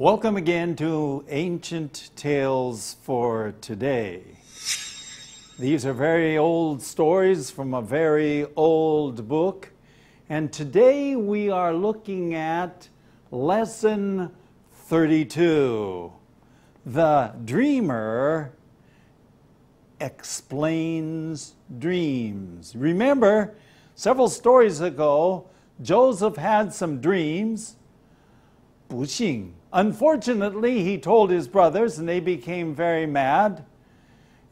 Welcome again to Ancient Tales for Today. These are very old stories from a very old book, and today we are looking at Lesson 32. The Dreamer Explains Dreams. Remember, several stories ago, Joseph had some dreams. 不幸. Unfortunately, he told his brothers, and they became very mad.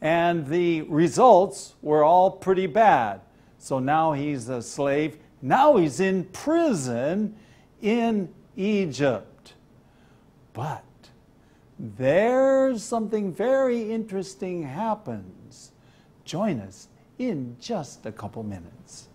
And the results were all pretty bad. So now he's a slave. Now he's in prison in Egypt. But there's something very interesting happens. Join us in just a couple minutes.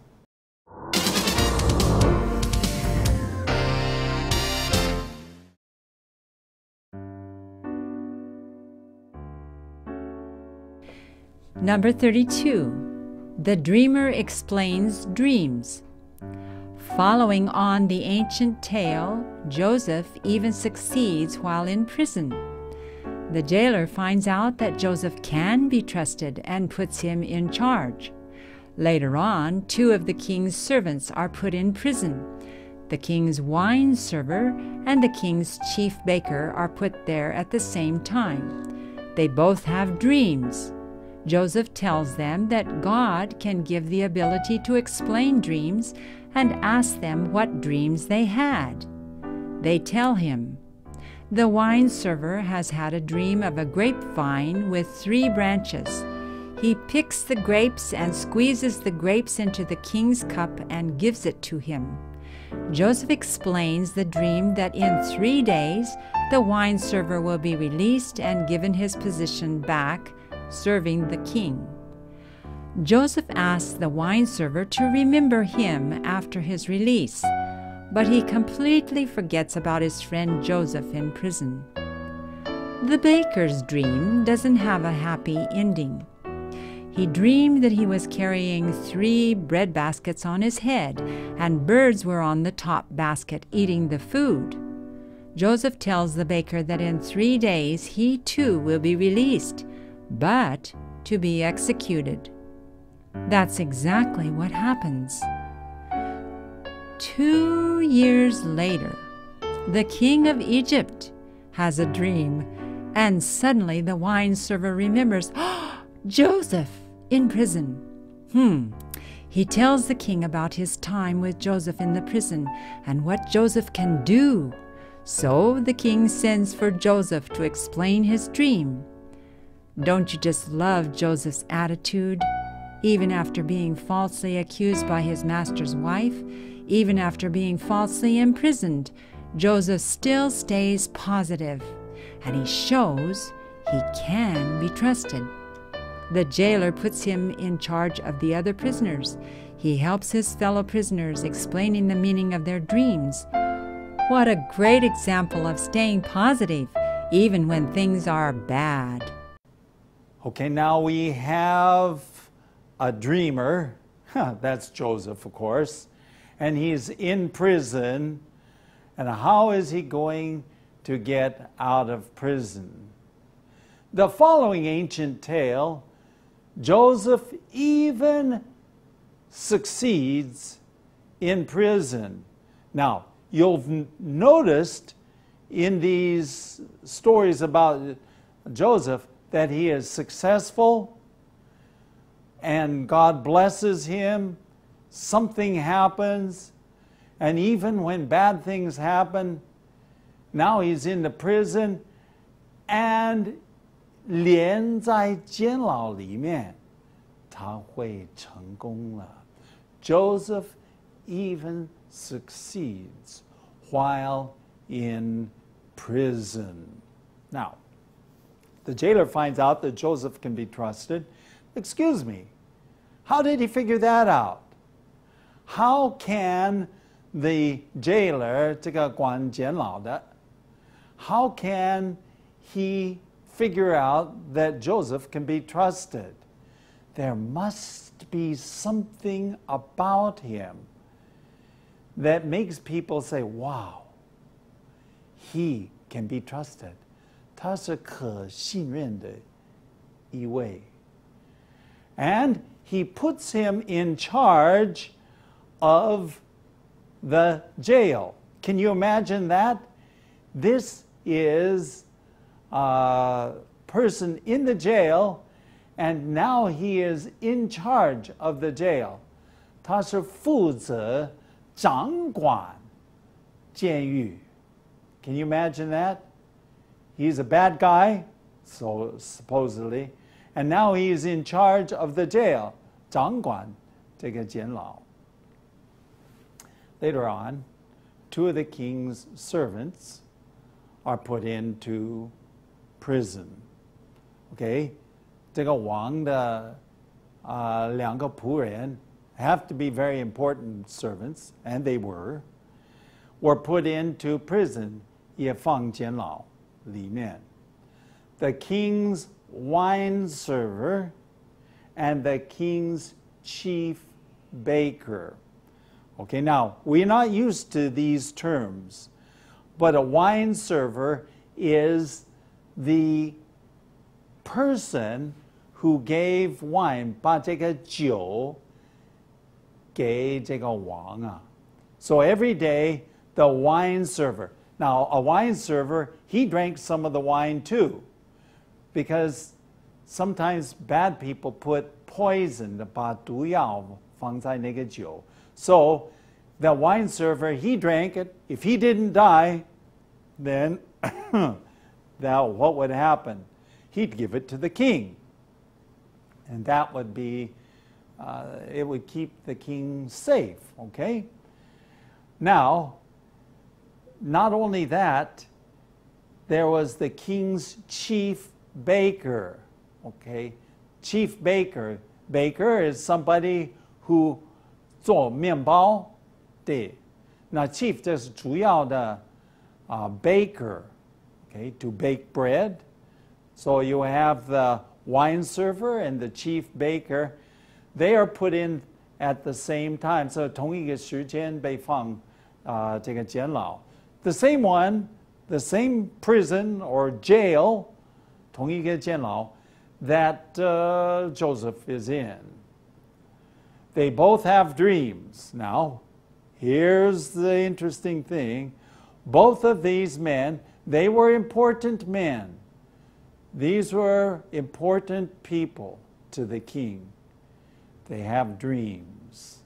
Number 32. The Dreamer Explains Dreams. Following on the ancient tale, Joseph even succeeds while in prison. The jailer finds out that Joseph can be trusted and puts him in charge. Later on, two of the king's servants are put in prison. The king's wine server and the king's chief baker are put there at the same time. They both have dreams. Joseph tells them that God can give the ability to explain dreams and asks them what dreams they had. They tell him, "The wine server has had a dream of a grapevine with 3 branches. He picks the grapes and squeezes the grapes into the king's cup and gives it to him." Joseph explains the dream that in 3 days the wine server will be released and given his position back, serving the king. Joseph asks the wine server to remember him after his release, but he completely forgets about his friend Joseph in prison. The baker's dream doesn't have a happy ending. He dreamed that he was carrying 3 bread baskets on his head, and birds were on the top basket eating the food. Joseph tells the baker that in 3 days he too will be released, but to be executed. That's exactly what happens. 2 years later, the king of Egypt has a dream, and suddenly the wine server remembers, Joseph in prison. He tells the king about his time with Joseph in the prison and what Joseph can do. So the king sends for Joseph to explain his dream. Don't you just love Joseph's attitude? Even after being falsely accused by his master's wife, even after being falsely imprisoned, Joseph still stays positive, and he shows he can be trusted. The jailer puts him in charge of the other prisoners. He helps his fellow prisoners, explaining the meaning of their dreams. What a great example of staying positive, even when things are bad. Okay, now we have a dreamer. That's Joseph, of course. And he's in prison. And how is he going to get out of prison? The following ancient tale, Joseph even succeeds in prison. Now, you'll noticed in these stories about Joseph that he is successful and God blesses him. Something happens, and even when bad things happen, now he's in the prison, and 连在监牢里面，他会成功了。Joseph even succeeds while in prison. Now, the jailer finds out that Joseph can be trusted. Excuse me, how did he figure that out? How can the jailer, 这个管监牢的, how can he figure out that Joseph can be trusted? There must be something about him that makes people say, wow, he can be trusted. 他是可信任的一位。And he puts him in charge of the jail. Can you imagine that? This is a person in the jail, and now he is in charge of the jail. 他是负责掌管监狱。Can you imagine that? He's a bad guy, so supposedly, and now he is in charge of the jail. 掌管这个监牢。Later on, two of the king's servants are put into prison. Okay, 这个王的两个仆人 have to be very important servants, and they were put into prison, 也放监牢里面. The king's wine server and the king's chief baker. Okay, now, we're not used to these terms, but a wine server is the person who gave wine, 把这个酒给这个王啊. So every day, the wine server. Now, a wine server, he drank some of the wine too, because sometimes bad people put poison, 把毒药放在那个酒. So, the wine server, he drank it. If he didn't die, then what would happen? He'd give it to the king. And that would be, it would keep the king safe, okay? Now, not only that, there was the king's chief baker, okay? Chief baker. Baker is somebody who 做面包的。那 chief 这是主要的baker, okay, to bake bread. So you have the wine server and the chief baker. They are put in at the same time. So 同一个时间被放这个监牢. The same one, the same prison or jail, 同一个监牢 that Joseph is in. They both have dreams. Now, here's the interesting thing. Both of these men, they were important men. These were important people to the king. They have dreams.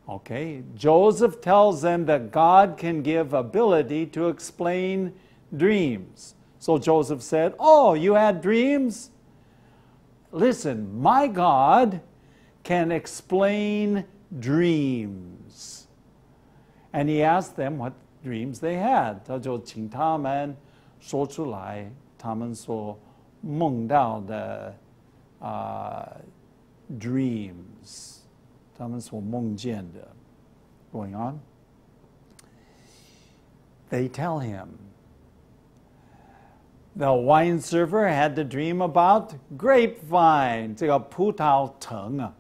Okay, Joseph tells them that God can give ability to explain dreams. So Joseph said, "Oh, you had dreams? Listen, my God can explain dreams." And he asked them what dreams they had. 他就请他们说出来他们所梦到的dreams. 他们所梦见的. Going on. They tell him. The wine server had the dream about grapevine. 这个葡萄藤啊。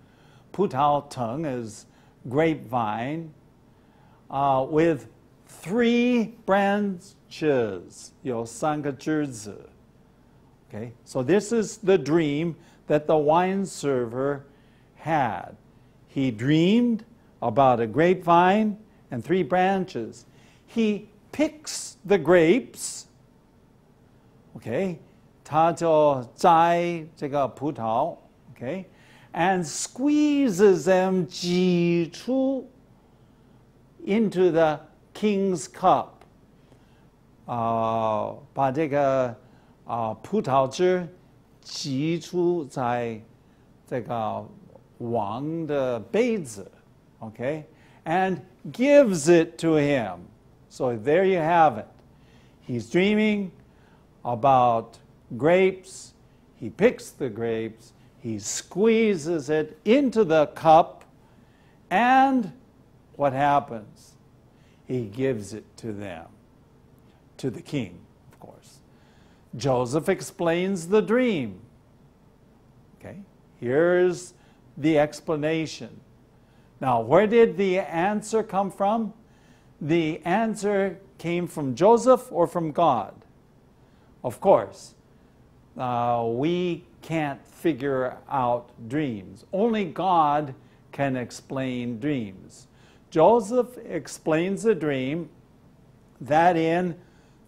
葡萄藤 is grapevine with 3 branches. 有3个枝子. Okay, so this is the dream that the wine server had. He dreamed about a grapevine and 3 branches. He picks the grapes. Okay, 他就摘这个葡萄. Okay, and squeezes them 挤出 into the king's cup. 把这个葡萄汁挤出在这个王的杯子. Okay, and gives it to him. So there you have it. He's dreaming about grapes. He picks the grapes. He squeezes it into the cup. And what happens? He gives it to them, to the king, of course. Joseph explains the dream. Okay, here's the explanation. Now, where did the answer come from? The answer came from Joseph or from God? Of course, we can't figure out dreams. Only God can explain dreams. Joseph explains a dream that in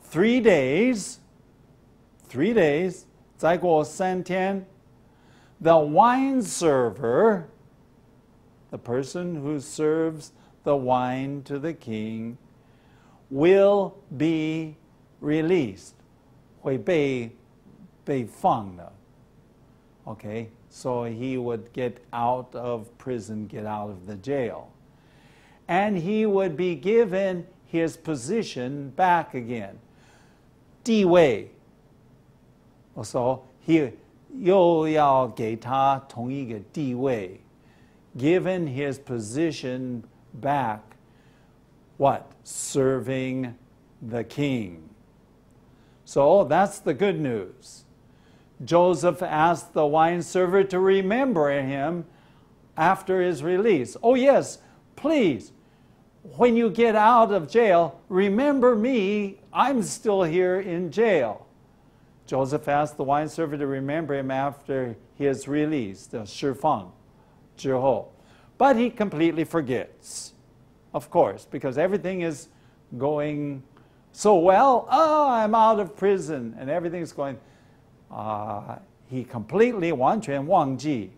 3 days, 再过3天, the wine server, the person who serves the wine to the king, will be released, 会被放的. Okay, so he would get out of prison, get out of the jail. And he would be given his position back again. 地位. So he 又要给他同一个地位, given his position back. What? Serving the king. So that's the good news. Joseph asked the wine server to remember him after his release. Oh yes, please, when you get out of jail, remember me, I'm still here in jail. Joseph asked the wine server to remember him after his release, the 释放之后. But he completely forgets, of course, because everything is going so well. Oh, I'm out of prison, and everything's going. He completely 完全忘记.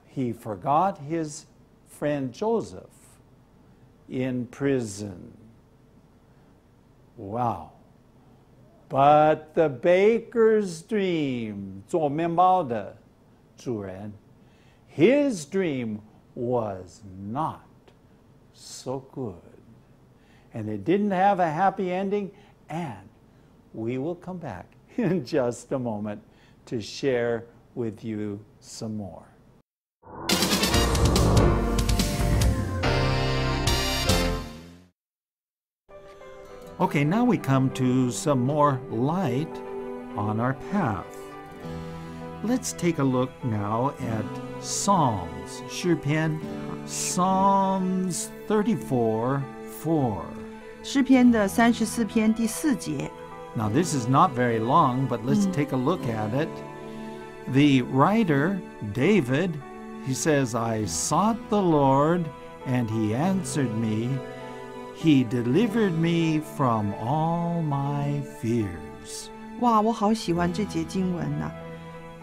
He forgot his friend Joseph in prison. Wow. But the baker's dream, 做面包的主人, his dream was not so good. And it didn't have a happy ending, and we will come back in just a moment to share with you some more. Okay, now we come to some more light on our path. Let's take a look now at Psalms, 诗篇, Psalms 34:4. 诗篇的34篇第4节。 Now this is not very long, but let's take a look at it. The writer, David, he says, I sought the Lord, and he answered me. He delivered me from all my fears. 哇，我好喜欢这节经文呐、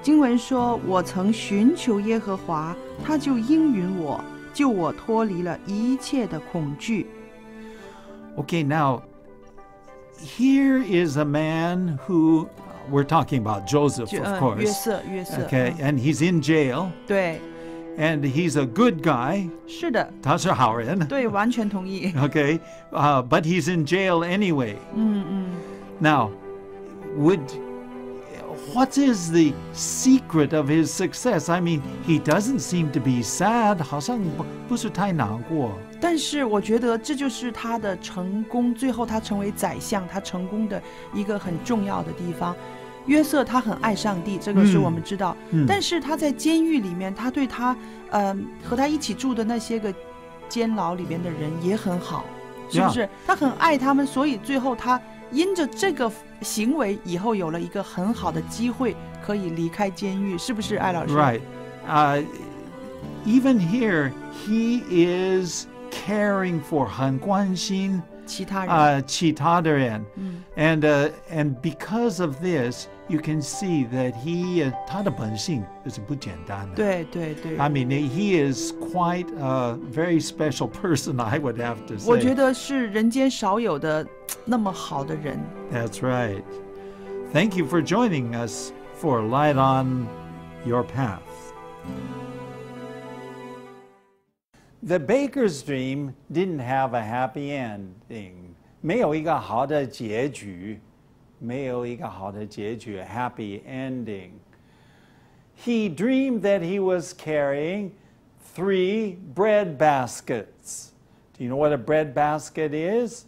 经文说：“我曾寻求耶和华，他就应允我，救我脱离了一切的恐惧。” Okay, now, here is a man who, we're talking about Joseph, of 约 course. 瑟，约瑟。 Okay, and he's in jail, 对， and he's a good guy. 是的，他是好人。对，完全同意。 Okay, but he's in jail anyway. 嗯嗯。 Now, what is the secret of his success? I mean, he doesn't seem to be sad. 好像不是太难过。但是我觉得这就是他的成功，最后他成为宰相，他成功的一个很重要的地方。约瑟他很爱上帝，这个是我们知道。但是他在监狱里面，他对他和他一起住的那些个监牢里面的人也很好，是不是？ 他很爱他们，所以最后他因着这个行为，以后有了一个很好的机会可以离开监狱，是不是，艾老师 Right. Even here, he is caring for 很关心其他人。其他的人。And because of this, you can see that他的本性是不简单的。对对对。 I mean, he is quite a very special person, I would have to say. 我觉得是人间少有的那么好的人。 That's right. Thank you for joining us for Light on Your Path. The baker's dream didn't have a happy ending. 没有一个好的结局，没有一个好的结局 happy ending. He dreamed that he was carrying 3 bread baskets. Do you know what a bread basket is?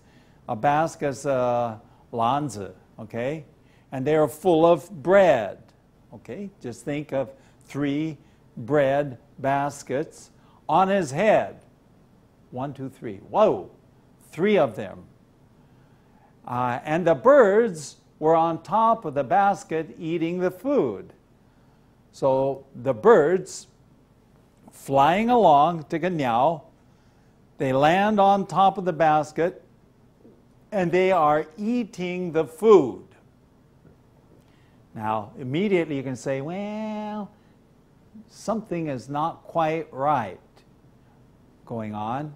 A basket's a 篮子, okay? And they're full of bread, okay? Just think of 3 bread baskets on his head. 1, 2, 3. Whoa! 3 of them. And the birds were on top of the basket eating the food. So the birds flying along, 这个鸟, they land on top of the basket and they are eating the food. Now, immediately you can say, well, something is not quite right going on.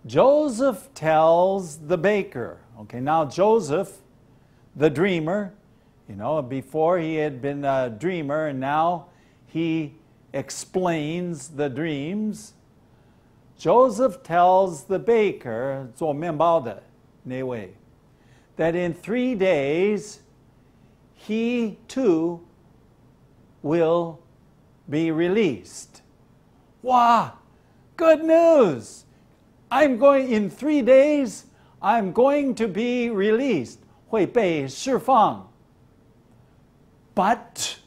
Joseph tells the baker, okay, now Joseph, the dreamer, before he had been a dreamer and now he explains the dreams. Joseph tells the baker, 做面包的那位, that in 3 days he too will be released. Wow, good news! In 3 days, I'm going to be released. 会被释放. But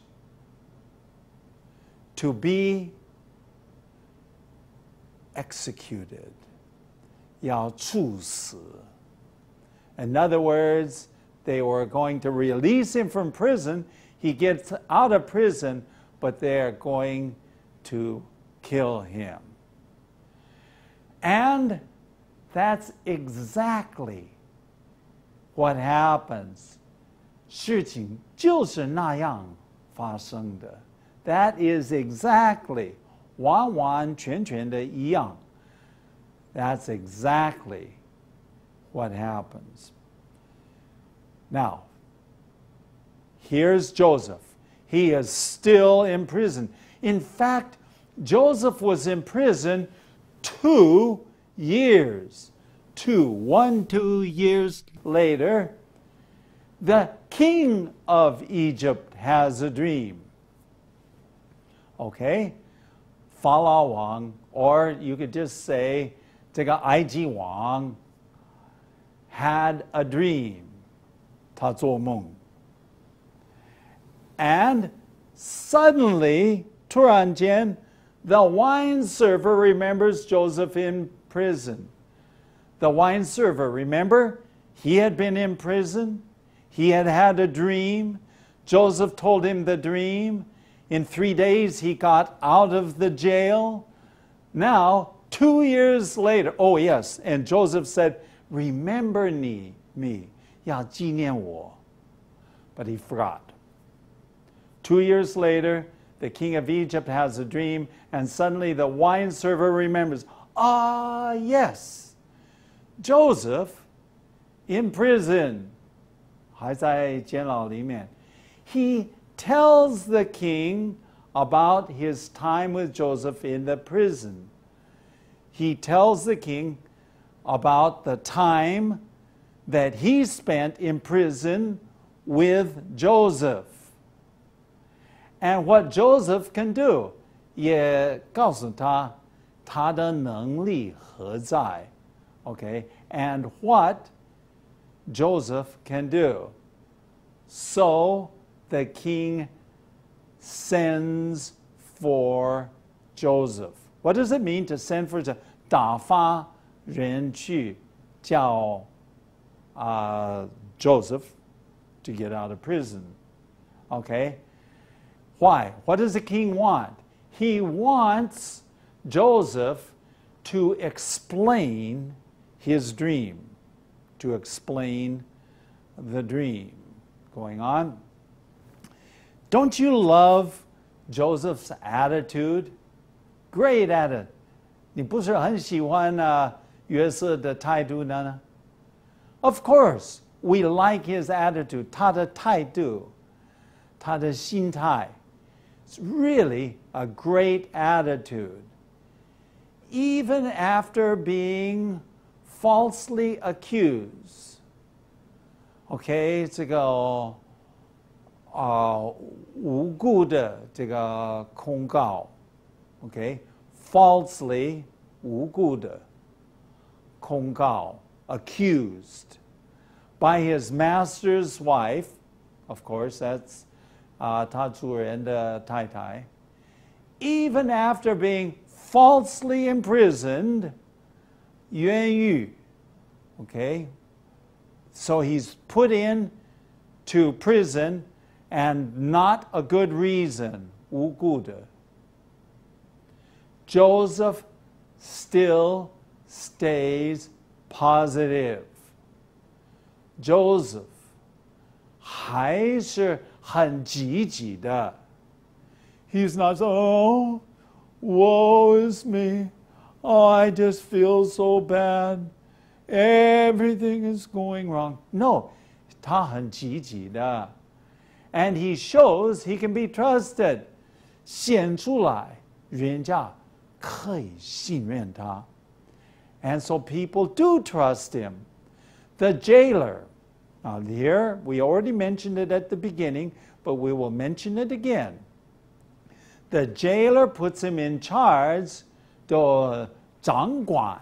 to be executed. 要处死. In other words, they were going to release him from prison. He gets out of prison, but they're going to kill him. And that's exactly what happens. 事情就是那样发生的. That is exactly, 完完全全的一样. That's exactly what happens. Now, here's Joseph. He is still in prison. In fact, Joseph was in prison 2 years. 2 years later, the king of Egypt has a dream. Okay? 法老王, or you could just say, 这个埃及王 had a dream. 他做梦. And suddenly, 突然间, the wine server remembers Joseph in prison. The wine server, remember? He had been in prison. He had had a dream. Joseph told him the dream. In 3 days, he got out of the jail. Now, 2 years later, oh yes, and Joseph said, remember me, 要纪念我. But he forgot. 2 years later, the king of Egypt has a dream, and suddenly the wine server remembers, yes, Joseph in prison, 还在监牢里面. He tells the king about his time with Joseph in the prison. He tells the king about the time that he spent in prison with Joseph. And what Joseph can do, 也告诉他他的能力何在. Okay, and what Joseph can do. So the king sends for Joseph. What does it mean to send for Joseph? 打发人去叫Joseph to get out of prison. Okay? Why? What does the king want? He wants Joseph to explain his dream. To explain the dream. Going on. Don't you love Joseph's attitude? Great attitude. 你不是很喜欢约瑟的态度呢? Of course, we like his attitude. 他的态度, 他的心态. It's really a great attitude. Even after being falsely accused. Okay, 这个无故的这个控告. Okay, falsely 无故的控告, accused by his master's wife. Of course, that's 他主人的太太. Even after being falsely imprisoned, 冤狱, okay, So he's put in to prison and not a good reason, 无故的. Joseph still stays positive. Joseph 还是很积极的. He's not so, oh, woe is me. Oh, I just feel so bad. Everything is going wrong. No, 他很积极的. And he shows he can be trusted. 显出来，人家可以信任他. And so people do trust him. The jailer. Now here, we already mentioned it at the beginning, but we will mention it again. The jailer puts him in charge, 的掌管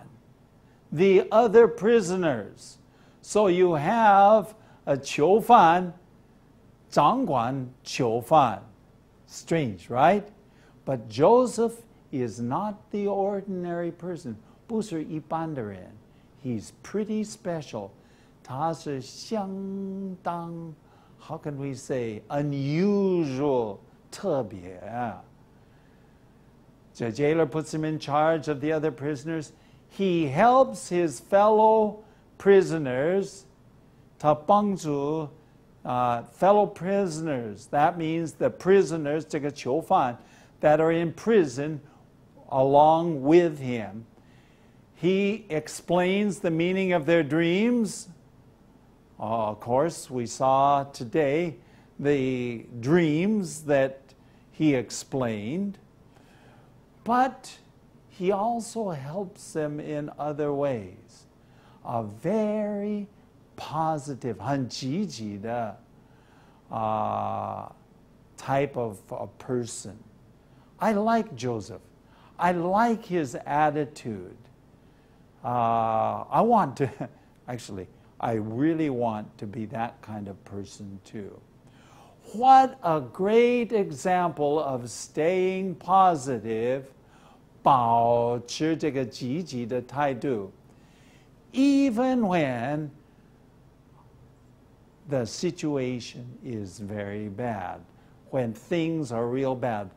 the other prisoners. So you have a 囚犯掌管囚犯. Strange, right? But Joseph is not the ordinary person. 不是一般的人. He's pretty special. 他是相当, how can we say, unusual, 特别. The jailer puts him in charge of the other prisoners. He helps his fellow prisoners, 他帮助 fellow prisoners. That means the prisoners, 这个囚犯 that are in prison along with him. He explains the meaning of their dreams. Of course, we saw today the dreams that he explained. But he also helps them in other ways. A very positive, 很积极的 type of a person. I like Joseph. I like his attitude. I want to, actually, I really want to be that kind of person too. What a great example of staying positive, 保持这个积极的态度 even when the situation is very bad, when things are real bad,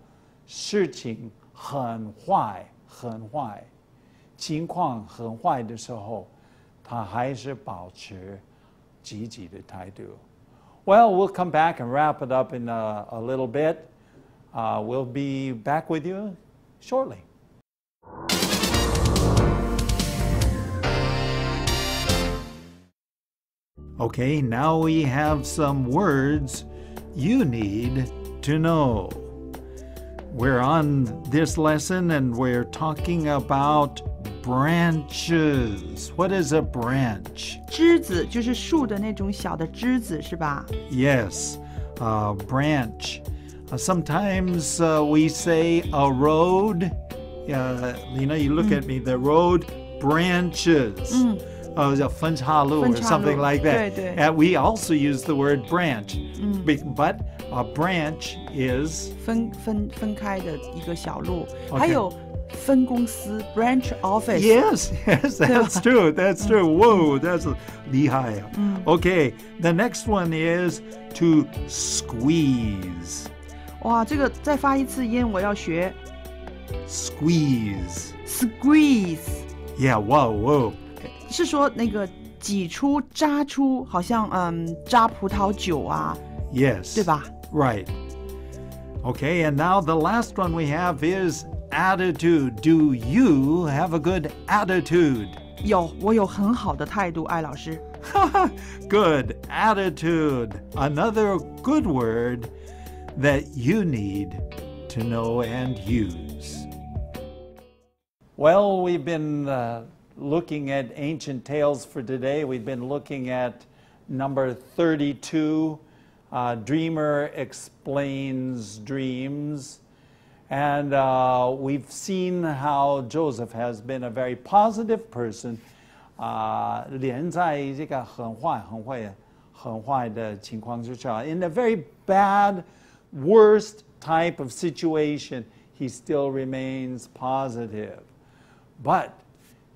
事情很坏，很坏，情况很坏的时候，他还是保持积极的态度. Well, we'll come back and wrap it up in a little bit. We'll be back with you shortly. Okay, now we have some words you need to know. We're on this lesson and we're talking about branches. What is a branch? 枝子就是树的那种小的枝子，是吧？ Yes, branch. Sometimes we say a road. Lena, you look at me. The road branches. 叫分岔路 or something like that. 对对 And we also use the word branch. But a branch is 分开的一个小路， Okay. 还有分公司 branch office。 Yes, that's true. That's true. Whoa, that's 厉害啊. Okay, the next one is to squeeze. 哇，这个再发一次音，我要学 Squeeze. squeeze， Yeah, whoa. 是说那个挤出、榨出，好像榨葡萄酒啊， Yes. 对吧？ Right. Okay, and now the last one we have is attitude. Do you have a good attitude? 我有很好的态度，艾老师。 Good attitude. Another good word that you need to know and use. Well, we've been looking at ancient tales for today. We've been looking at number 32, Dreamer Explains Dreams. And we've seen how Joseph has been a very positive person. 连在这个很坏的情况之下 in a very bad, worst type of situation, he still remains positive. But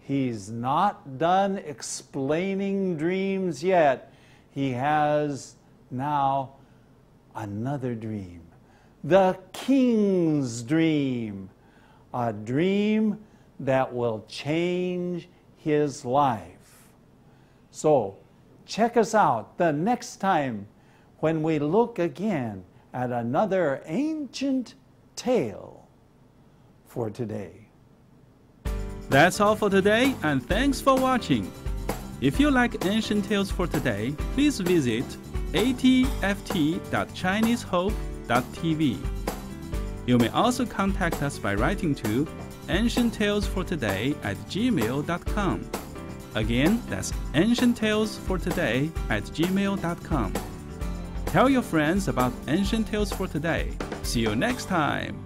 he's not done explaining dreams yet. He has now another dream, the king's dream, a dream that will change his life. So, check us out the next time when we look again at another ancient tale for today. That's all for today, and thanks for watching. If you like Ancient Tales for Today, please visit atft.chinesehope.tv. You may also contact us by writing to ancienttalesfortoday@gmail.com. Again, that's ancienttalesfortoday@gmail.com. Tell your friends about Ancient Tales for Today. See you next time.